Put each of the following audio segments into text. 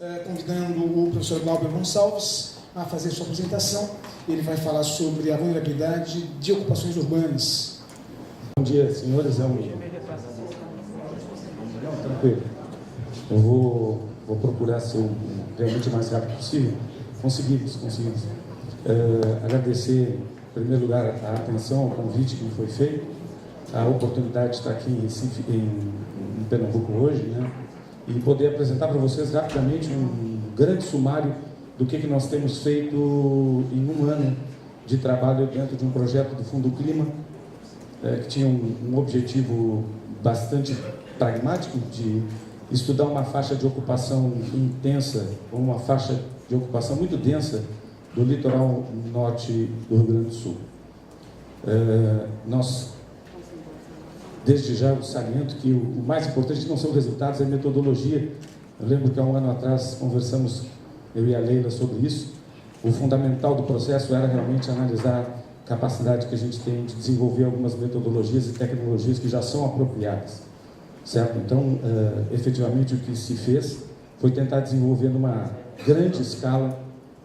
convidando o professor Glauber Gonçalves a fazer sua apresentação. Ele vai falar sobre a vulnerabilidade de ocupações urbanas. Bom dia, senhores. Tranquilo. Eu vou procurar ser realmente o mais rápido possível. Conseguimos. Agradecer, em primeiro lugar, a atenção, o convite que me foi feito, a oportunidade de estar aqui em Pernambuco hoje, né? E poder apresentar para vocês rapidamente um grande sumário do que nós temos feito em um ano de trabalho dentro de um projeto do Fundo Clima, que tinha um objetivo bastante pragmático de estudar uma faixa de ocupação intensa, ou uma faixa de ocupação muito densa do litoral norte do Rio Grande do Sul. Nós, desde já, eu saliento que o mais importante não são os resultados, é a metodologia. Eu lembro que há um ano atrás conversamos, eu e a Leila, sobre isso. O fundamental do processo era realmente analisar a capacidade que a gente tem de desenvolver algumas metodologias e tecnologias que já são apropriadas, certo? Então, efetivamente, o que se fez foi tentar desenvolver numa grande escala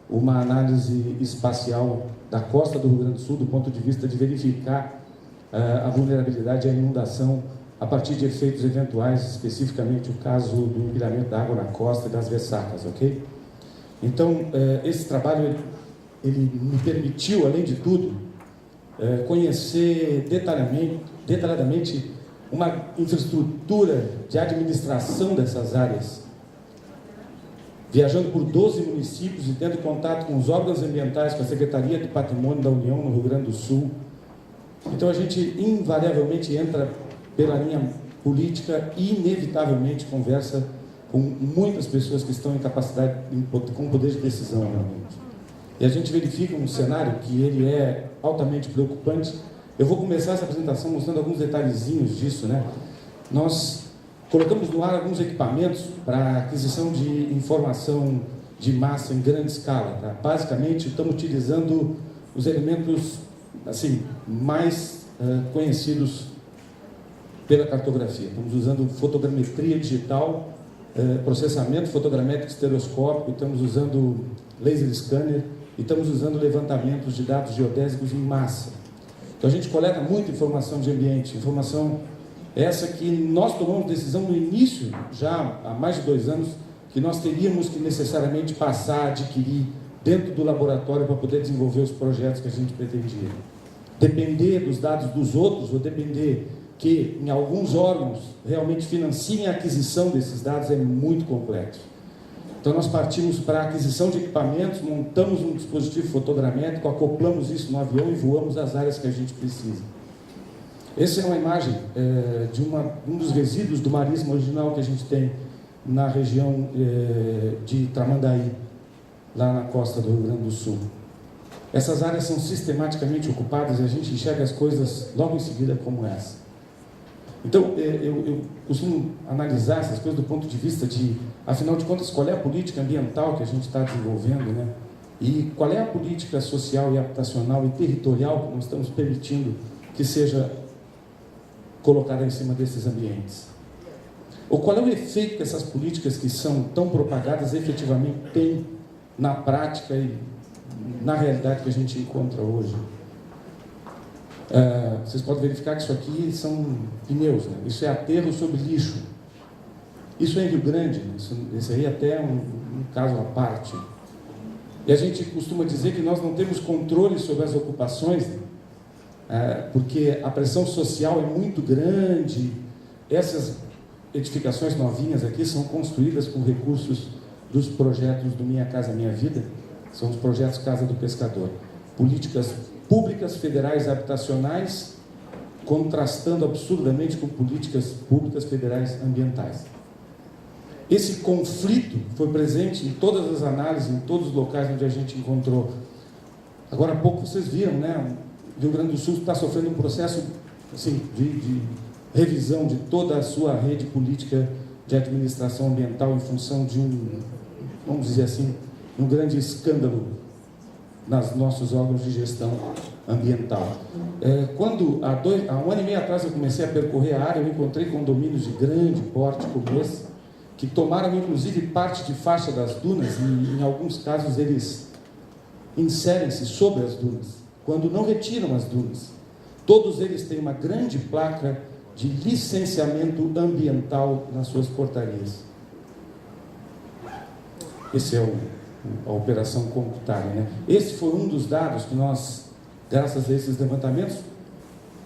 uma análise espacial da costa do Rio Grande do Sul, do ponto de vista de verificar a vulnerabilidade à inundação a partir de efeitos eventuais, especificamente o caso do empilhamento da água na costa e das ressacas, ok? Então, esse trabalho ele me permitiu, além de tudo, conhecer detalhadamente uma infraestrutura de administração dessas áreas, viajando por 12 municípios e tendo contato com os órgãos ambientais, com a Secretaria de Patrimônio da União no Rio Grande do Sul. Então a gente invariavelmente entra pela linha política e inevitavelmente conversa com muitas pessoas que estão em capacidade, com poder de decisão realmente. E a gente verifica um cenário que ele é altamente preocupante. Eu vou começar essa apresentação mostrando alguns detalhezinhos disso, né? Nós colocamos no ar alguns equipamentos para aquisição de informação de massa em grande escala, tá? Basicamente, estamos utilizando os elementos assim, mais conhecidos pela cartografia. Estamos usando fotogrametria digital, processamento fotogramétrico estereoscópico, estamos usando laser scanner e estamos usando levantamentos de dados geodésicos em massa. Então a gente coleta muita informação de ambiente, informação essa que nós tomamos decisão no início, já há mais de 2 anos, que nós teríamos que necessariamente passar a adquirir dentro do laboratório para poder desenvolver os projetos que a gente pretendia. Depender dos dados dos outros, ou depender que em alguns órgãos realmente financiem a aquisição desses dados é muito complexo. Então nós partimos para a aquisição de equipamentos, montamos um dispositivo fotogramétrico, acoplamos isso no avião e voamos às áreas que a gente precisa. Essa é uma imagem de um dos resíduos do marismo original que a gente tem na região de Tramandaí, lá na costa do Rio Grande do Sul. Essas áreas são sistematicamente ocupadas e a gente enxerga as coisas logo em seguida como essa. Então, eu costumo analisar essas coisas do ponto de vista de, afinal de contas, qual é a política ambiental que a gente está desenvolvendo, né? E qual é a política social e habitacional e territorial que nós estamos permitindo que seja colocada em cima desses ambientes. Ou qual é o efeito que essas políticas que são tão propagadas efetivamente têm na prática e na realidade que a gente encontra hoje. Vocês podem verificar que isso aqui são pneus, né? Isso é aterro sobre lixo. Isso é em Rio Grande, esse aí até é um caso à parte. E a gente costuma dizer que nós não temos controle sobre as ocupações, né? Porque a pressão social é muito grande. Essas edificações novinhas aqui são construídas com recursos dos projetos do Minha Casa Minha Vida, são os projetos Casa do Pescador. Políticas públicas federais habitacionais contrastando absurdamente com políticas públicas federais ambientais. Esse conflito foi presente em todas as análises, em todos os locais onde a gente encontrou. Agora há pouco vocês viram, né? O Rio Grande do Sul está sofrendo um processo assim, de revisão de toda a sua rede política de administração ambiental em função de vamos dizer assim, um grande escândalo nos nossos órgãos de gestão ambiental. Quando, há um ano e meio atrás, eu comecei a percorrer a área, eu encontrei condomínios de grande porte como esse, que tomaram inclusive parte de faixa das dunas e em alguns casos eles inserem-se sobre as dunas, quando não retiram as dunas. Todos eles têm uma grande placa de licenciamento ambiental nas suas portarias. Esse é a operação Computare, né? Esse foi um dos dados que nós, graças a esses levantamentos,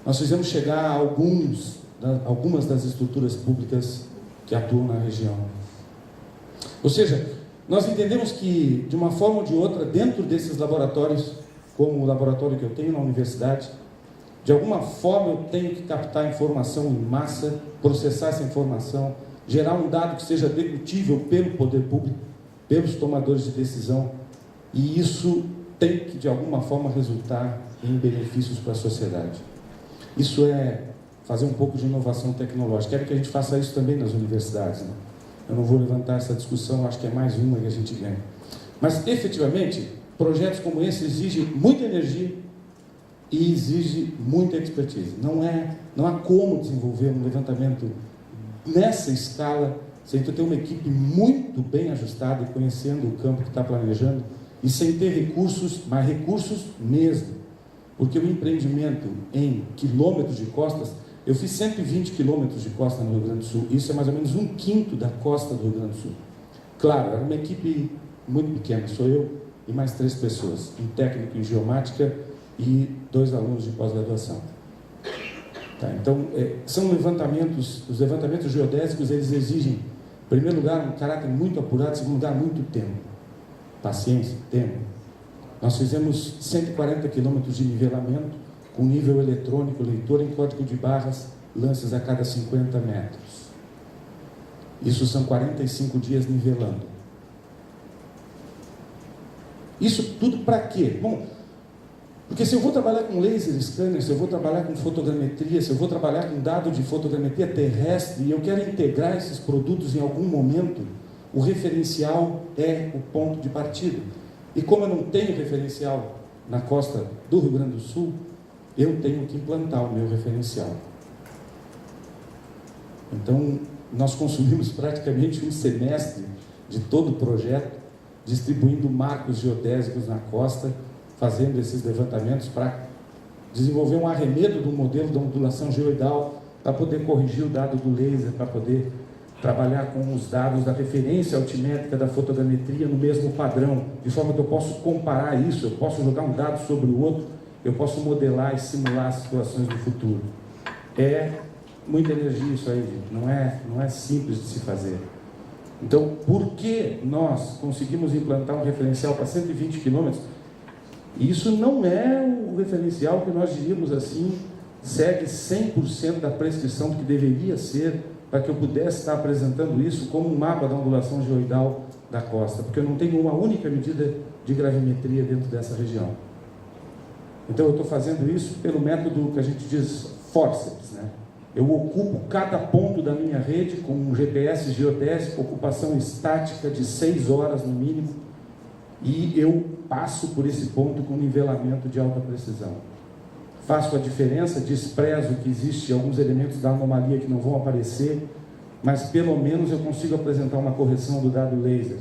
nós fizemos chegar a algumas das estruturas públicas que atuam na região. Ou seja, nós entendemos que, de uma forma ou de outra, dentro desses laboratórios, como o laboratório que eu tenho na universidade, de alguma forma eu tenho que captar informação em massa, processar essa informação, gerar um dado que seja dedutível pelo poder público, pelos tomadores de decisão, e isso tem que, de alguma forma, resultar em benefícios para a sociedade. Isso é fazer um pouco de inovação tecnológica. Quero que a gente faça isso também nas universidades, né? Eu não vou levantar essa discussão, acho que é mais uma que a gente ganha. Mas, efetivamente, projetos como esse exigem muita energia e exigem muita expertise. Não há como desenvolver um levantamento nessa escala sem ter uma equipe muito bem ajustada e conhecendo o campo que está planejando e sem ter recursos, mas recursos mesmo. Porque o empreendimento em quilômetros de costas, eu fiz 120 quilômetros de costa no Rio Grande do Sul, isso é mais ou menos 1/5 da costa do Rio Grande do Sul. Claro, era uma equipe muito pequena, sou eu e mais 3 pessoas, um técnico em geomática e 2 alunos de pós-graduação. Tá, então, são levantamentos, os levantamentos geodésicos, eles exigem, em primeiro lugar, um caráter muito apurado, em segundo lugar, muito tempo. Paciência, tempo. Nós fizemos 140 quilômetros de nivelamento, com nível eletrônico, leitor em código de barras, lances a cada 50 metros. Isso são 45 dias nivelando. Isso tudo para quê? Bom, porque se eu vou trabalhar com laser scanner, se eu vou trabalhar com fotogrametria, se eu vou trabalhar com dado de fotogrametria terrestre e eu quero integrar esses produtos em algum momento, o referencial é o ponto de partida. E como eu não tenho referencial na costa do Rio Grande do Sul, eu tenho que implantar o meu referencial. Então, nós consumimos praticamente um semestre de todo o projeto, distribuindo marcos geodésicos na costa, fazendo esses levantamentos para desenvolver um arremedo do modelo da ondulação geoidal, para poder corrigir o dado do laser, para poder trabalhar com os dados da referência altimétrica da fotogrametria no mesmo padrão, de forma que eu posso comparar isso, eu posso jogar um dado sobre o outro, eu posso modelar e simular as situações do futuro. É muita energia isso aí, gente. Não é simples de se fazer. Então, por que nós conseguimos implantar um referencial para 120 quilômetros? Isso não é o referencial que nós diríamos assim, segue 100% da prescrição do que deveria ser, para que eu pudesse estar apresentando isso como um mapa da ondulação geoidal da costa, porque eu não tenho uma única medida de gravimetria dentro dessa região. Então eu estou fazendo isso pelo método que a gente diz forceps, né? Eu ocupo cada ponto da minha rede com um GPS geodésico, ocupação estática de 6 horas no mínimo, e eu passo por esse ponto com nivelamento de alta precisão. Faço a diferença, desprezo que existe alguns elementos da anomalia que não vão aparecer, mas pelo menos eu consigo apresentar uma correção do dado laser.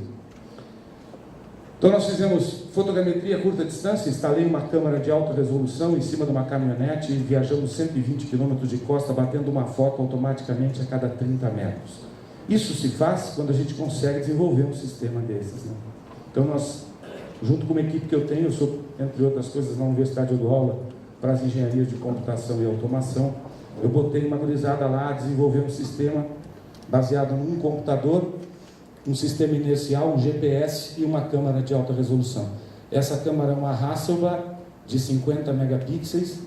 Então nós fizemos fotogrametria a curta distância, instalei uma câmera de alta resolução em cima de uma caminhonete e viajamos 120 km de costa, batendo uma foto automaticamente a cada 30 metros. Isso se faz quando a gente consegue desenvolver um sistema desses, né? Então nós, junto com uma equipe que eu tenho, eu sou, entre outras coisas, na Universidade eu dou aula para as engenharias de computação e automação, eu botei uma gurizada lá, desenvolver um sistema baseado num computador, um sistema inercial, um GPS e uma câmera de alta resolução. Essa câmera é uma Hasselblad de 50 megapixels,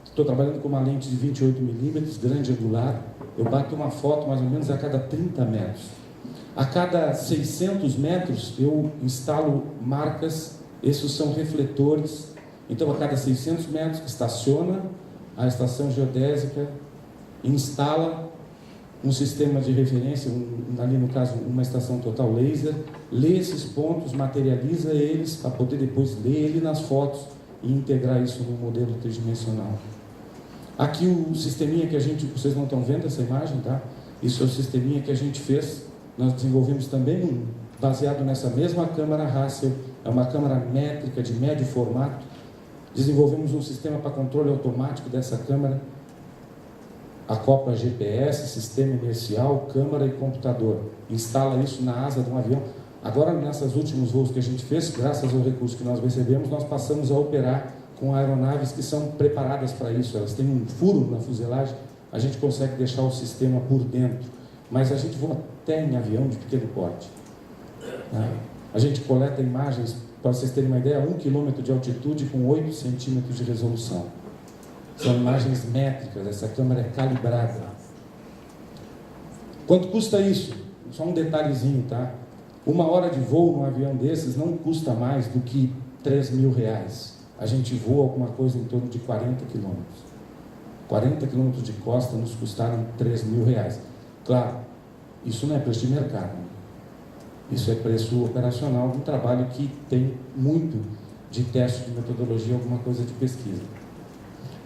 estou trabalhando com uma lente de 28 milímetros, grande angular, eu bato uma foto mais ou menos a cada 30 metros. A cada 600 metros eu instalo marcas, esses são refletores, então a cada 600 metros estaciona a estação geodésica, instala um sistema de referência, ali no caso uma estação total laser, lê esses pontos, materializa eles para poder depois ler ele nas fotos e integrar isso no modelo tridimensional. Aqui o sisteminha que vocês não estão vendo essa imagem, tá? Isso é o sisteminha que a gente fez. Nós desenvolvemos também, baseado nessa mesma câmara Hassel, é uma câmara métrica de médio formato. Desenvolvemos um sistema para controle automático dessa câmara, acopla GPS, sistema inercial, câmara e computador. Instala isso na asa de um avião. Agora, nesses últimos voos que a gente fez, graças ao recurso que nós recebemos, nós passamos a operar com aeronaves que são preparadas para isso. Elas têm um furo na fuselagem, a gente consegue deixar o sistema por dentro. Mas a gente voa até em avião de pequeno porte. A gente coleta imagens, para vocês terem uma ideia, a 1 km de altitude com 8 centímetros de resolução. São imagens métricas, essa câmera é calibrada. Quanto custa isso? Só um detalhezinho, tá? 1 hora de voo num avião desses não custa mais do que R$3.000. A gente voa alguma coisa em torno de 40 quilômetros. 40 quilômetros de costa nos custaram R$3.000. Claro, isso não é preço de mercado. Isso é preço operacional de um trabalho que tem muito de teste de metodologia, alguma coisa de pesquisa.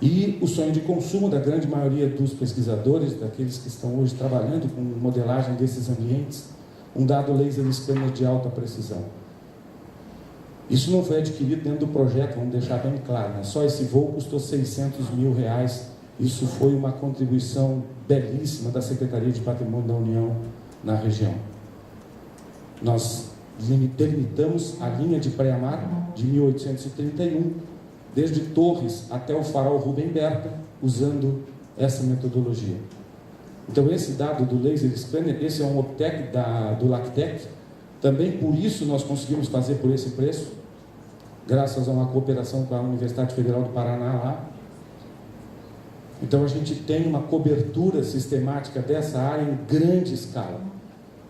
E o sonho de consumo da grande maioria dos pesquisadores, daqueles que estão hoje trabalhando com modelagem desses ambientes, um dado laser scanner de alta precisão. Isso não foi adquirido dentro do projeto, vamos deixar bem claro, né? Só esse voo custou R$600 mil. Isso foi uma contribuição belíssima da Secretaria de Patrimônio da União na região. Nós delimitamos a linha de pré-mar de 1831, desde Torres até o farol Rubem Berta, usando essa metodologia. Então, esse dado do laser scanner, esse é um Optec do Lactec, também por isso nós conseguimos fazer por esse preço, graças a uma cooperação com a Universidade Federal do Paraná lá. Então, a gente tem uma cobertura sistemática dessa área em grande escala.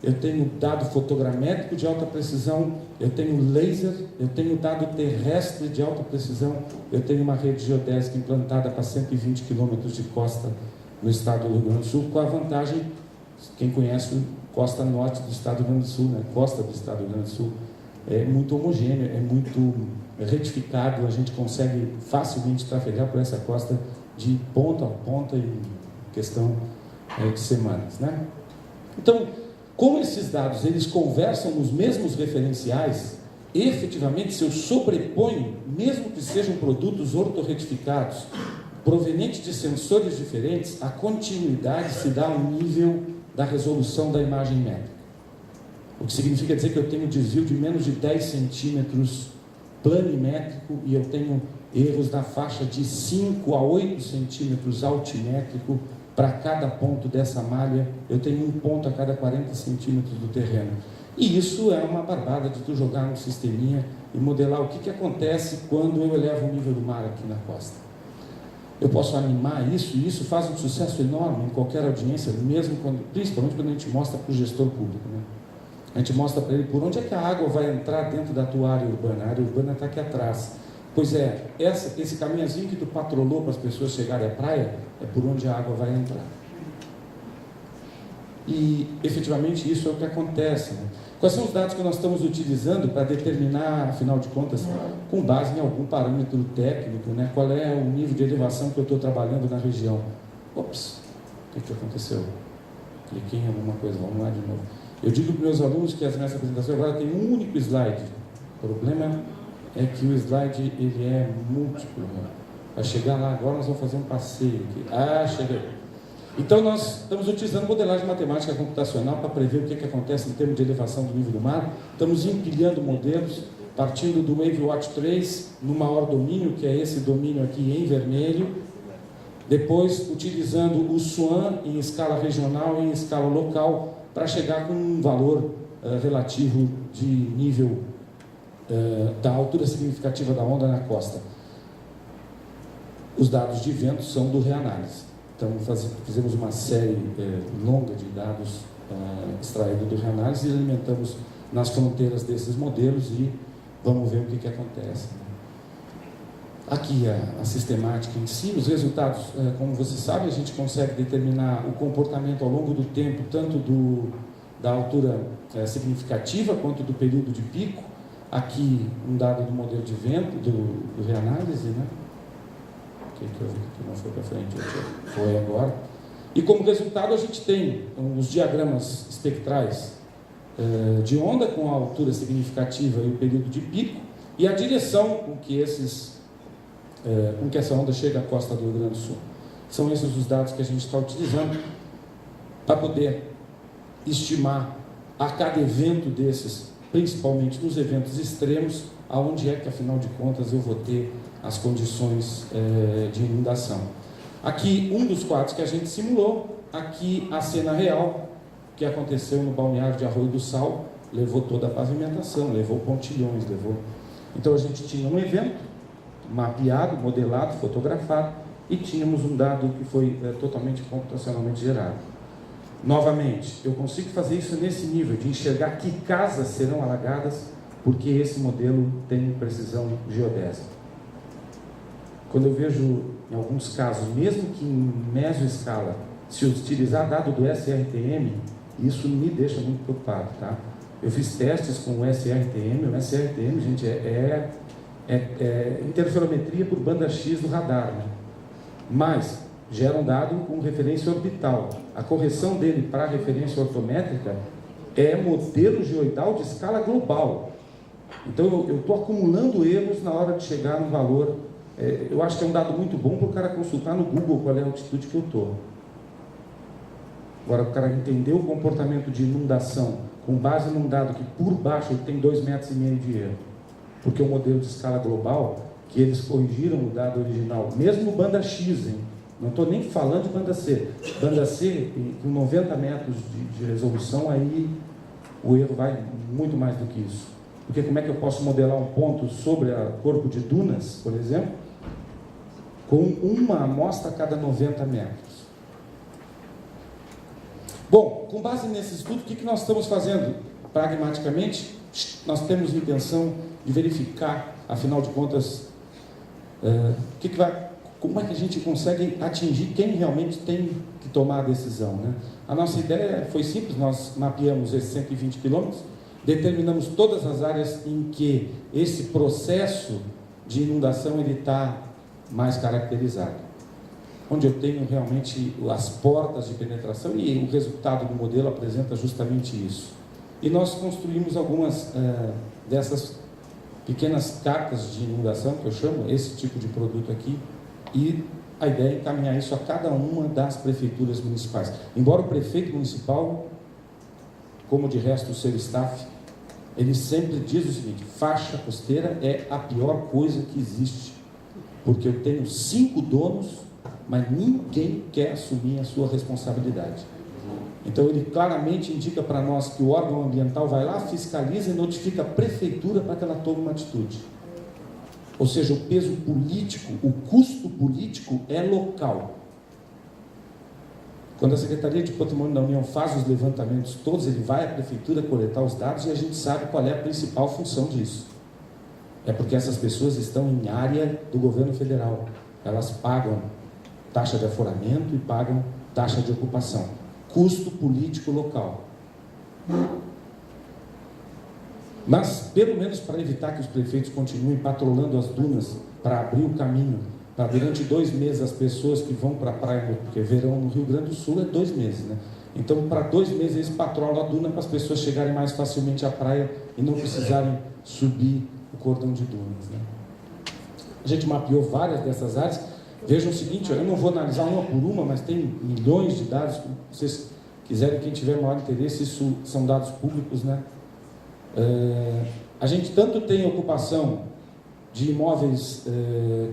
Eu tenho dado fotogramétrico de alta precisão, eu tenho laser, eu tenho dado terrestre de alta precisão, eu tenho uma rede geodésica implantada para 120 quilômetros de costa no estado do Rio Grande do Sul, com a vantagem, quem conhece costa norte do estado do Rio Grande do Sul, né? Costa do estado do Rio Grande do Sul, é muito homogêneo, é muito retificado, a gente consegue facilmente trafegar por essa costa de ponta a ponta em questão de semanas, né? Então, como esses dados eles conversam nos mesmos referenciais, efetivamente, se eu sobreponho, mesmo que sejam produtos ortorretificados, provenientes de sensores diferentes, a continuidade se dá ao nível da resolução da imagem métrica. O que significa dizer que eu tenho desvio de menos de 10 centímetros planimétrico e eu tenho erros na faixa de 5 a 8 centímetros altimétrico para cada ponto dessa malha. Eu tenho um ponto a cada 40 centímetros do terreno. E isso é uma barbada de tu jogar no sisteminha e modelar o que acontece quando eu elevo o nível do mar aqui na costa. Eu posso animar isso, e isso faz um sucesso enorme em qualquer audiência, mesmo principalmente quando a gente mostra para o gestor público, né? A gente mostra para ele por onde é que a água vai entrar dentro da tua área urbana. A área urbana está aqui atrás. Pois é, esse caminhozinho que tu patrolou para as pessoas chegarem à praia é por onde a água vai entrar. E efetivamente isso é o que acontece, né? Quais são os dados que nós estamos utilizando para determinar, afinal de contas, com base em algum parâmetro técnico, né? Qual é o nível de elevação que eu estou trabalhando na região? Ops, o que aconteceu? Cliquei em alguma coisa, vamos lá de novo. Eu digo para os meus alunos que nessa apresentação agora tem um único slide. O problema é que o slide ele é múltiplo, né? Para chegar lá agora nós vamos fazer um passeio aqui. Ah, cheguei. Então nós estamos utilizando modelagem matemática computacional para prever o que acontece em termos de elevação do nível do mar. Estamos empilhando modelos, partindo do WaveWatch 3 no maior domínio, que é esse domínio aqui em vermelho. Depois utilizando o SWAN em escala regional e em escala local, para chegar com um valor relativo de nível da altura significativa da onda na costa. Os dados de vento são do reanálise. Então, fizemos uma série longa de dados extraídos do reanálise e alimentamos nas fronteiras desses modelos e vamos ver o que acontece. Aqui a sistemática em si, os resultados, como você sabe, a gente consegue determinar o comportamento ao longo do tempo, tanto da altura significativa quanto do período de pico. Aqui um dado do modelo de vento, do reanálise, né? Que eu vi que não foi para frente, foi agora. E como resultado a gente tem os diagramas espectrais de onda com a altura significativa e o período de pico e a direção com que essa onda chega à costa do Rio Grande do Sul. São esses os dados que a gente está utilizando para poder estimar a cada evento desses, principalmente nos eventos extremos, aonde é que, afinal de contas, eu vou ter as condições de inundação. Aqui, um dos quadros que a gente simulou, aqui a cena real, que aconteceu no balneário de Arroio do Sal, levou toda a pavimentação, levou pontilhões, levou... Então, a gente tinha um evento mapeado, modelado, fotografado, e tínhamos um dado que foi totalmente computacionalmente gerado. Novamente, eu consigo fazer isso nesse nível, de enxergar que casas serão alagadas, porque esse modelo tem precisão geodésica. Quando eu vejo, em alguns casos, mesmo que em mesoescala, se utilizar dado do SRTM, isso me deixa muito preocupado, tá? Eu fiz testes com o SRTM, gente, é interferometria por banda X do radar, né? Mas gera um dado com referência orbital. A correção dele para a referência ortométrica é modelo geoidal de escala global. Então eu estou acumulando erros na hora de chegar no valor. Eu acho que é um dado muito bom para o cara consultar no Google qual é a altitude que eu estou. Agora, o cara entender o comportamento de inundação com base num dado que por baixo ele tem 2,5 metros de erro, porque o modelo de escala global, que eles corrigiram o dado original, mesmo banda X, hein? Não estou nem falando de banda C. Banda C, com 90 metros de resolução, aí o erro vai muito mais do que isso. Porque como é que eu posso modelar um ponto sobre o corpo de dunas, por exemplo, com uma amostra a cada 90 metros? Bom, com base nesse estudo, o que nós estamos fazendo? Pragmaticamente, nós temos intenção de verificar, afinal de contas, como é que a gente consegue atingir quem realmente tem que tomar a decisão, né? A nossa ideia foi simples, nós mapeamos esses 120 quilômetros, determinamos todas as áreas em que esse processo de inundação está mais caracterizado, onde eu tenho realmente as portas de penetração, e o resultado do modelo apresenta justamente isso. E nós construímos algumas dessas pequenas cartas de inundação, que eu chamo, esse tipo de produto aqui, e a ideia é encaminhar isso a cada uma das prefeituras municipais. Embora o prefeito municipal, como de resto o seu staff, ele sempre diz o seguinte: faixa costeira é a pior coisa que existe, porque eu tenho 5 donos, mas ninguém quer assumir a sua responsabilidade. Então ele claramente indica para nós que o órgão ambiental vai lá, fiscaliza e notifica a prefeitura para que ela tome uma atitude. Ou seja, o peso político, o custo político é local. Quando a Secretaria de Patrimônio da União faz os levantamentos todos, ele vai à prefeitura coletar os dados e a gente sabe qual é a principal função disso. É porque essas pessoas estão em área do governo federal. Elas pagam taxa de aforamento e pagam taxa de ocupação. Custo político local. Mas, pelo menos para evitar que os prefeitos continuem patrolando as dunas, para abrir o caminho, para durante 2 meses as pessoas que vão para a praia, porque verão no Rio Grande do Sul é 2 meses, né? Então, para 2 meses eles patrolam a duna para as pessoas chegarem mais facilmente à praia e não precisarem subir o cordão de dunas, né? A gente mapeou várias dessas áreas. Vejam o seguinte, eu não vou analisar uma por uma, mas tem milhões de dados. Se vocês quiserem, quem tiver maior interesse, isso são dados públicos, né? A gente tanto tem ocupação de imóveis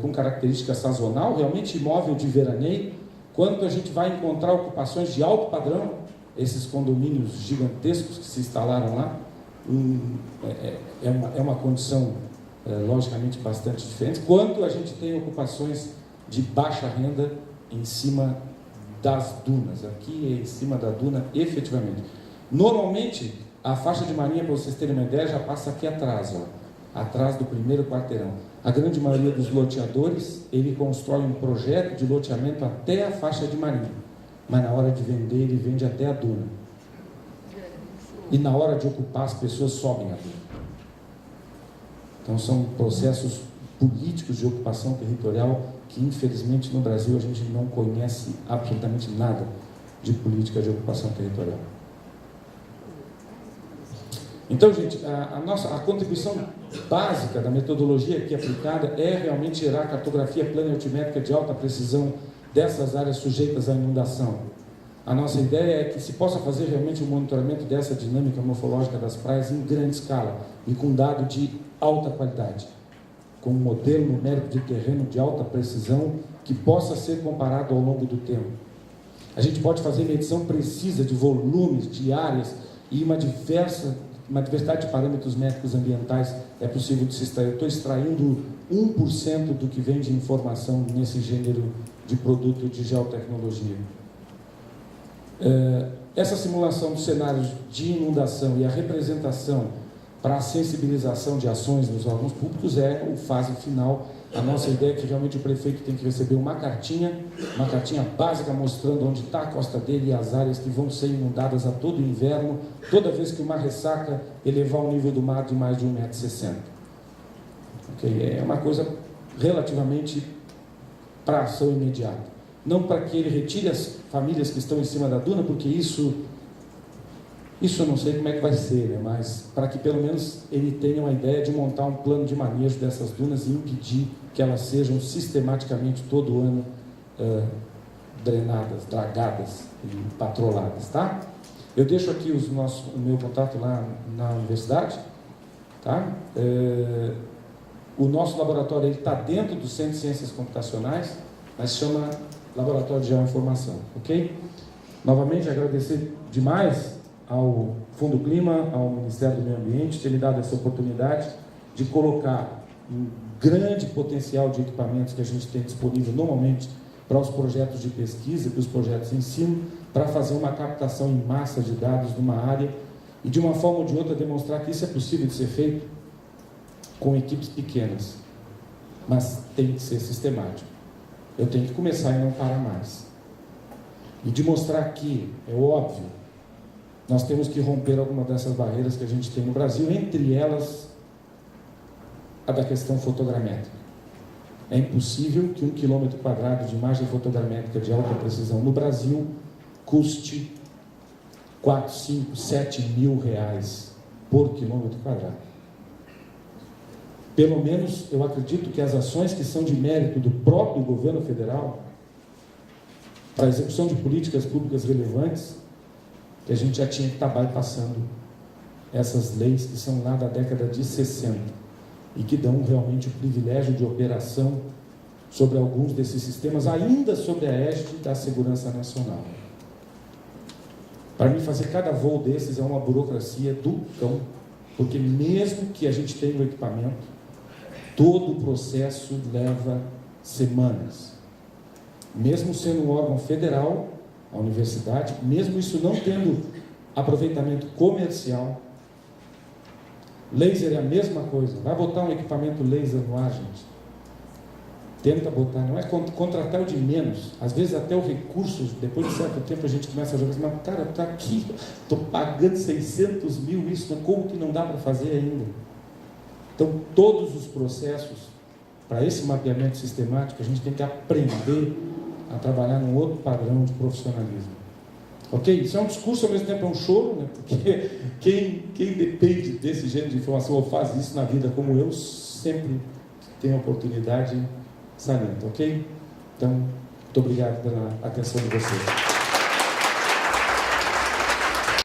com característica sazonal, realmente imóvel de veraneio, quanto a gente vai encontrar ocupações de alto padrão, esses condomínios gigantescos que se instalaram lá. É uma condição logicamente bastante diferente, quanto a gente tem ocupações de baixa renda em cima das dunas. Aqui é em cima da duna, efetivamente. Normalmente, a faixa de marinha, para vocês terem uma ideia, já passa aqui atrás, ó, atrás do primeiro quarteirão. A grande maioria dos loteadores, ele constrói um projeto de loteamento até a faixa de marinha, mas na hora de vender, ele vende até a duna. E na hora de ocupar, as pessoas sobem a duna. Então, são processos políticos de ocupação territorial que, infelizmente, no Brasil a gente não conhece absolutamente nada. de política de ocupação territorial. Então, gente, a contribuição básica da metodologia aqui aplicada é realmente gerar cartografia planialtimétrica de alta precisão dessas áreas sujeitas à inundação. A nossa ideia é que se possa fazer realmente um monitoramento dessa dinâmica morfológica das praias em grande escala e com dado de alta qualidade, com um modelo numérico de terreno de alta precisão que possa ser comparado ao longo do tempo. A gente pode fazer medição precisa de volumes, de áreas e uma diversidade de parâmetros métricos ambientais é possível de se extrair. Eu estou extraindo 1% do que vem de informação nesse gênero de produto de geotecnologia. Essa simulação dos cenários de inundação e a representação para a sensibilização de ações nos órgãos públicos é a fase final. A nossa ideia é que realmente o prefeito tem que receber uma cartinha básica mostrando onde está a costa dele e as áreas que vão ser inundadas a todo inverno, toda vez que uma ressaca elevar o nível do mar de mais de 1,60 m. Okay? É uma coisa relativamente para ação imediata. Não para que ele retire as famílias que estão em cima da duna, porque isso eu não sei como é que vai ser, né? Mas para que pelo menos ele tenha uma ideia de montar um plano de manejo dessas dunas e impedir que elas sejam sistematicamente todo ano drenadas, dragadas e patroladas, tá? Eu deixo aqui o meu contato lá na universidade, tá? O nosso laboratório está dentro do Centro de Ciências Computacionais, mas chama Laboratório de Geoinformação, ok? Novamente, agradecer demais ao Fundo Clima, ao Ministério do Meio Ambiente, ter me dado essa oportunidade de colocar um grande potencial de equipamentos que a gente tem disponível normalmente para os projetos de pesquisa e para os projetos de ensino, para fazer uma captação em massa de dados numa área e de uma forma ou de outra demonstrar que isso é possível de ser feito com equipes pequenas, mas tem que ser sistemático. Eu tenho que começar e não parar mais. E de mostrar que, é óbvio, nós temos que romper alguma dessas barreiras que a gente tem no Brasil, entre elas a da questão fotogramétrica. É impossível que 1 km² de imagem fotogramétrica de alta precisão no Brasil custe 4, 5, 7 mil reais por km². Pelo menos, eu acredito que as ações que são de mérito do próprio governo federal para a execução de políticas públicas relevantes, que a gente já tinha que estar bypassando essas leis que são lá da década de 60 e que dão realmente o privilégio de operação sobre alguns desses sistemas, ainda sobre a égide da segurança nacional. Para mim, fazer cada voo desses é uma burocracia do cão, porque mesmo que a gente tenha o equipamento, todo o processo leva semanas. Mesmo sendo um órgão federal, a universidade, mesmo isso não tendo aproveitamento comercial, laser é a mesma coisa. Vai botar um equipamento laser no ar, gente. Tenta botar, não é contratar o de menos. Às vezes até o recurso, depois de certo tempo a gente começa a jogar assim, mas cara, tá aqui, estou pagando 600 mil isso, como que não dá para fazer ainda? Então, todos os processos, para esse mapeamento sistemático, a gente tem que aprender a trabalhar num outro padrão de profissionalismo. Ok? Isso é um discurso, ao mesmo tempo é um choro, né? Porque quem depende desse gênero de informação ou faz isso na vida como eu, sempre tem a oportunidade salienta, ok? Então, muito obrigado pela atenção de vocês.